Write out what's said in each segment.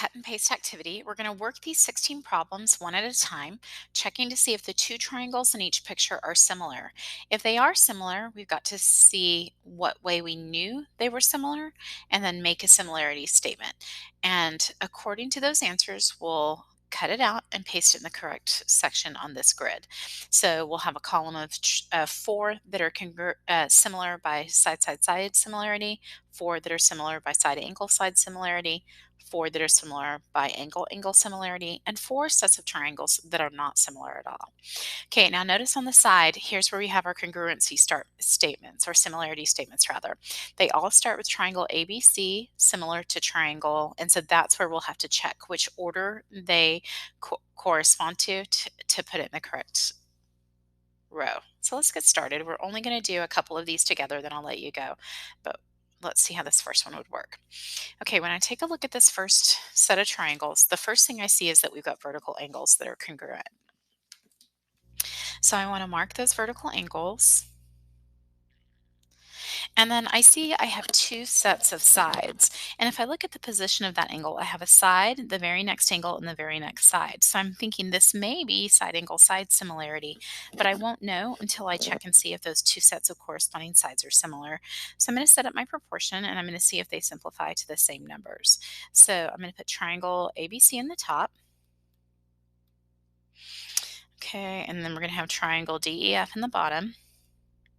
cut and paste activity. We're going to work these 16 problems one at a time, checking to see if the two triangles in each picture are similar. If they are similar, we've got to see what way we knew they were similar and then make a similarity statement. And according to those answers, we'll cut it out and paste it in the correct section on this grid. So we'll have a column of four that are similar by side similarity, four that are similar by side angle side similarity, four that are similar by angle angle similarity, and four sets of triangles that are not similar at all. Okay, now notice on the side, here's where we have our congruency start statements, or similarity statements rather. They all start with triangle ABC, similar to triangle, and so that's where we'll have to check which order they correspond to put it in the correct row. So let's get started. We're only going to do a couple of these together, then I'll let you go. But let's see how this first one would work. Okay, when I take a look at this first set of triangles, the first thing I see is that we've got vertical angles that are congruent. So I want to mark those vertical angles. And then I see I have two sets of sides. And if I look at the position of that angle, I have a side, the very next angle, and the very next side. So I'm thinking this may be side angle side similarity, but I won't know until I check and see if those two sets of corresponding sides are similar. So I'm going to set up my proportion and I'm going to see if they simplify to the same numbers. So I'm going to put triangle ABC in the top. Okay, and then we're going to have triangle DEF in the bottom.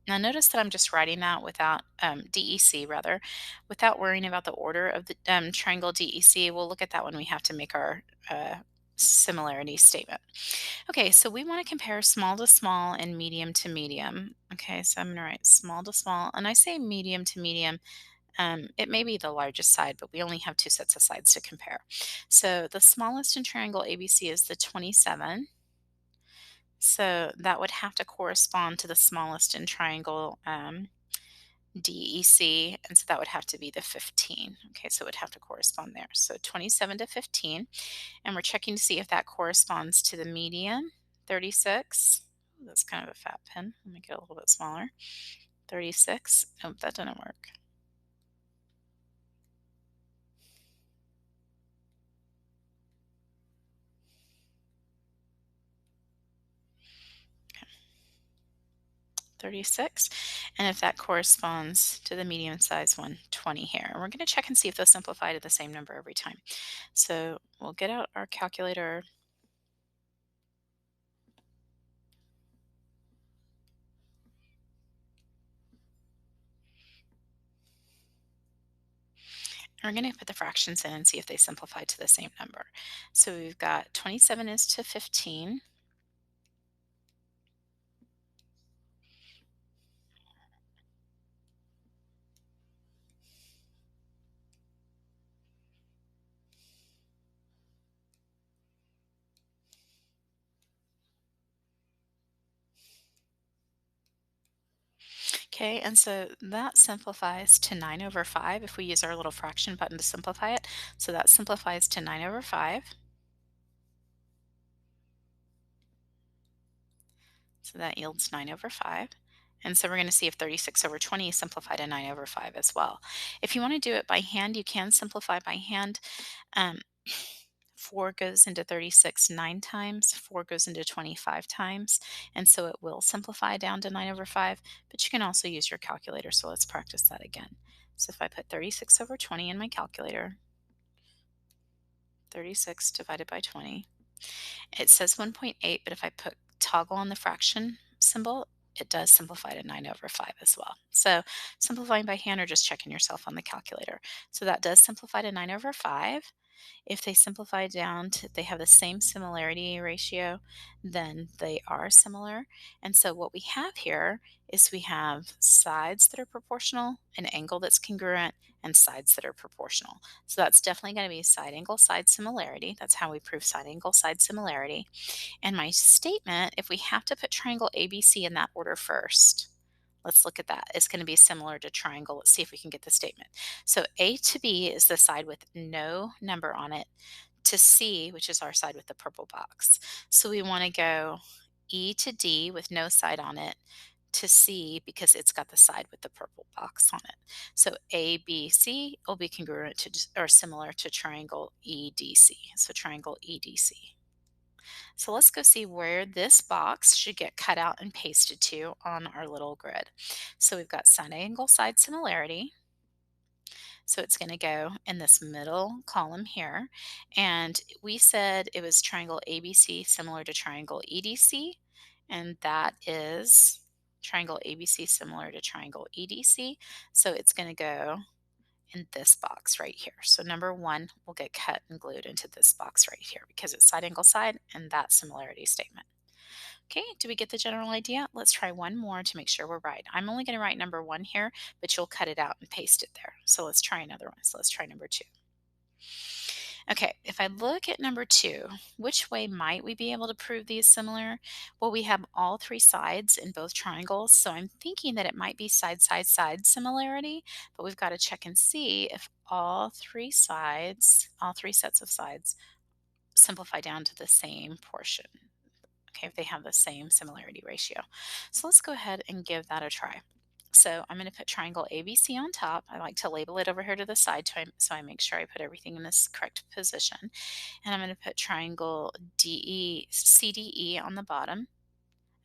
Now notice that I'm just writing that without DEC rather, without worrying about the order of the triangle DEC. We'll look at that when we have to make our similarity statement. Okay, so we want to compare small to small and medium to medium. Okay, so I'm going to write small to small, and I say medium to medium. It may be the largest side, but we only have two sets of sides to compare. So the smallest in triangle ABC is the 27. So that would have to correspond to the smallest in triangle DEC, and so that would have to be the 15. Okay, so it would have to correspond there. So 27 to 15, and we're checking to see if that corresponds to the median, 36. Ooh, that's kind of a fat pen. Let me get a little bit smaller. 36. Nope, that didn't work. 36, and if that corresponds to the medium size one, 20 here. And we're going to check and see if those simplify to the same number every time. So we'll get out our calculator. And we're going to put the fractions in and see if they simplify to the same number. So we've got 27 is to 15. Okay, and so that simplifies to 9 over 5 if we use our little fraction button to simplify it. So that simplifies to 9 over 5. So that yields 9 over 5. And so we're going to see if 36 over 20 is simplified to 9 over 5 as well. If you want to do it by hand, you can simplify by hand. Um, 4 goes into 36 9 times, 4 goes into 25 times, and so it will simplify down to 9 over 5, but you can also use your calculator, so let's practice that again. So if I put 36 over 20 in my calculator, 36 divided by 20, it says 1.8, but if I put toggle on the fraction symbol, it does simplify to 9 over 5 as well. So simplifying by hand or just checking yourself on the calculator. So that does simplify to 9 over 5. If they simplify down to, they have the same similarity ratio, then they are similar. And so what we have here is we have sides that are proportional, an angle that's congruent, and sides that are proportional. So that's definitely going to be side angle side similarity. That's how we prove side angle side similarity. And my statement, if we have to put triangle ABC in that order first, let's look at that. It's going to be similar to triangle. Let's see if we can get the statement. So A to B is the side with no number on it, to C, which is our side with the purple box. So we want to go E to D with no side on it, to C because it's got the side with the purple box on it. So ABC will be congruent to or similar to triangle EDC. So triangle EDC. So let's go see where this box should get cut out and pasted to on our little grid. So we've got side angle side similarity. So it's going to go in this middle column here. And we said it was triangle ABC similar to triangle EDC. And that is triangle ABC similar to triangle EDC. So it's going to go in this box right here. So number one will get cut and glued into this box right here because it's side angle side and that similarity statement. Okay, do we get the general idea? Let's try one more to make sure we're right. I'm only going to write number one here, but you'll cut it out and paste it there. So let's try another one. So let's try number two. Okay, if I look at number two, which way might we be able to prove these similar? Well, we have all three sides in both triangles, so I'm thinking that it might be side, side, side similarity, but we've got to check and see if all three sides, all three sets of sides simplify down to the same portion. Okay, if they have the same similarity ratio. So let's go ahead and give that a try. So I'm going to put triangle ABC on top. I like to label it over here to the side so I make sure I put everything in this correct position. And I'm going to put triangle CDE on the bottom.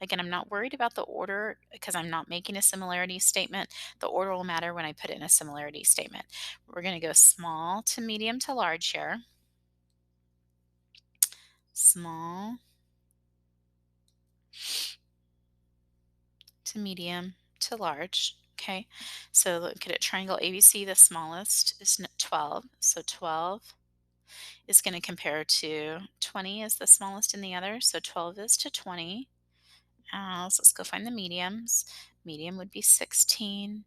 Again, I'm not worried about the order because I'm not making a similarity statement. The order will matter when I put it in a similarity statement. We're going to go small to medium to large here. Small to medium to large. Okay, so look at it, triangle ABC, the smallest is 12. So 12 is going to compare to 20 is the smallest in the other. So 12 is to 20. So let's go find the mediums. Medium would be 16.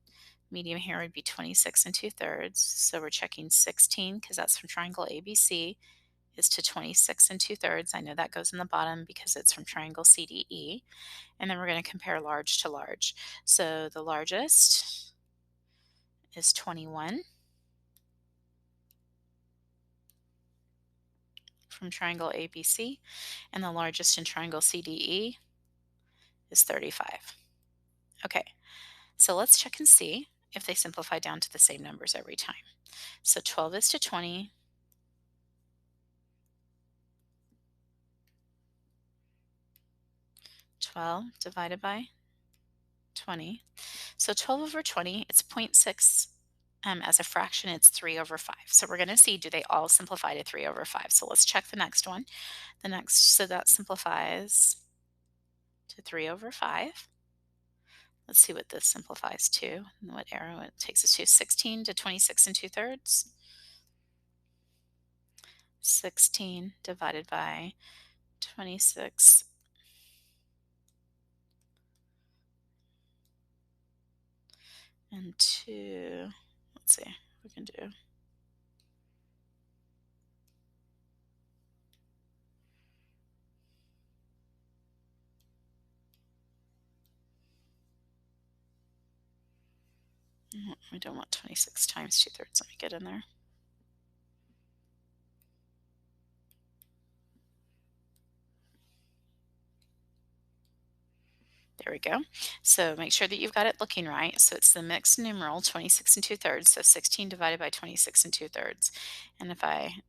Medium here would be 26 and 2/3. So we're checking 16 because that's from triangle ABC is to 26 and 2/3. I know that goes in the bottom because it's from triangle CDE. And then we're going to compare large to large. So the largest is 21 from triangle ABC, and the largest in triangle CDE is 35. Okay, so let's check and see if they simplify down to the same numbers every time. So 12 is to 20. 12 divided by 20. So 12 over 20, it's 0.6. As a fraction, it's 3 over 5. So we're going to see, do they all simplify to 3 over 5? So let's check the next one. So that simplifies to 3 over 5. Let's see what this simplifies to, and what arrow it takes us to. 16 to 26 and 2/3. 16 divided by 26 and 2. Let's see what we can do. We don't want 26 times 2/3. Let me get in there. There we go. So make sure that you've got it looking right. So it's the mixed numeral, 26 and 2/3. So 16 divided by 26 and 2/3. And if I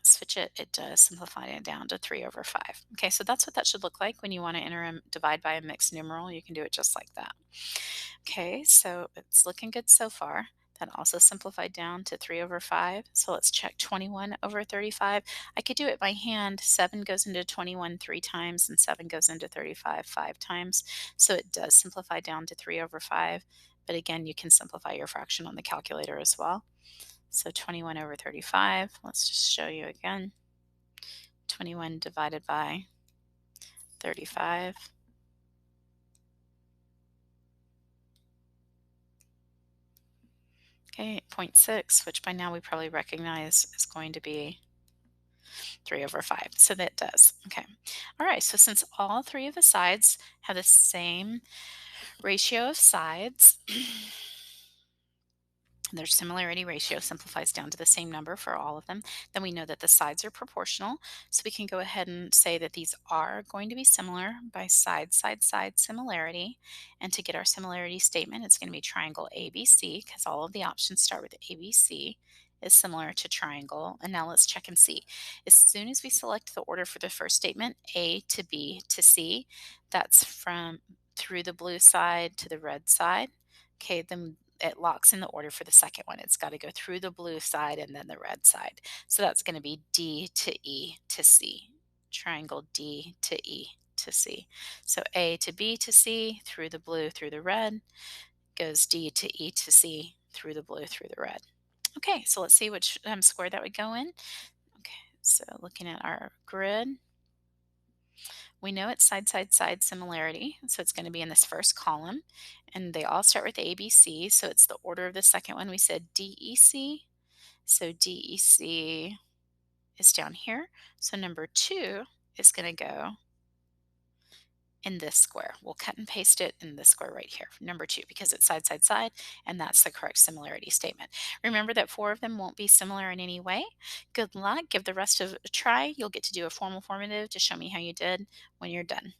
switch it, it does simplify it down to 3 over 5. Okay, so that's what that should look like when you want to enter and divide by a mixed numeral. You can do it just like that. Okay, so it's looking good so far. That also simplified down to 3 over 5. So let's check 21 over 35. I could do it by hand. 7 goes into 21 3 times, and 7 goes into 35 5 times. So it does simplify down to 3 over 5. But again, you can simplify your fraction on the calculator as well. So 21 over 35. Let's just show you again. 21 divided by 35. Okay, 0.6, which by now we probably recognize is going to be 3 over 5. So that does. Okay. All right. So since all three of the sides have the same ratio of sides, Their similarity ratio simplifies down to the same number for all of them. Then we know that the sides are proportional. So we can go ahead and say that these are going to be similar by side, side, side similarity. And to get our similarity statement, it's going to be triangle ABC because all of the options start with ABC is similar to triangle. And now let's check and see. As soon as we select the order for the first statement, A to B to C, that's from through the blue side to the red side. Okay, then it locks in the order for the second one. It's got to go through the blue side and then the red side. So that's going to be D to E to C. Triangle D to E to C. So A to B to C, through the blue, through the red, goes D to E to C, through the blue, through the red. Okay, so let's see which square that would go in. Okay, so looking at our grid, we know it's side, side, side similarity, so it's going to be in this first column, and they all start with ABC, so it's the order of the second one. We said DEC, so DEC is down here. So number 2 is going to go in this square. We'll cut and paste it in this square right here, number 2, because it's side, side, side, and that's the correct similarity statement. Remember that 4 of them won't be similar in any way. Good luck. Give the rest of it a try. You'll get to do a formal formative to show me how you did when you're done.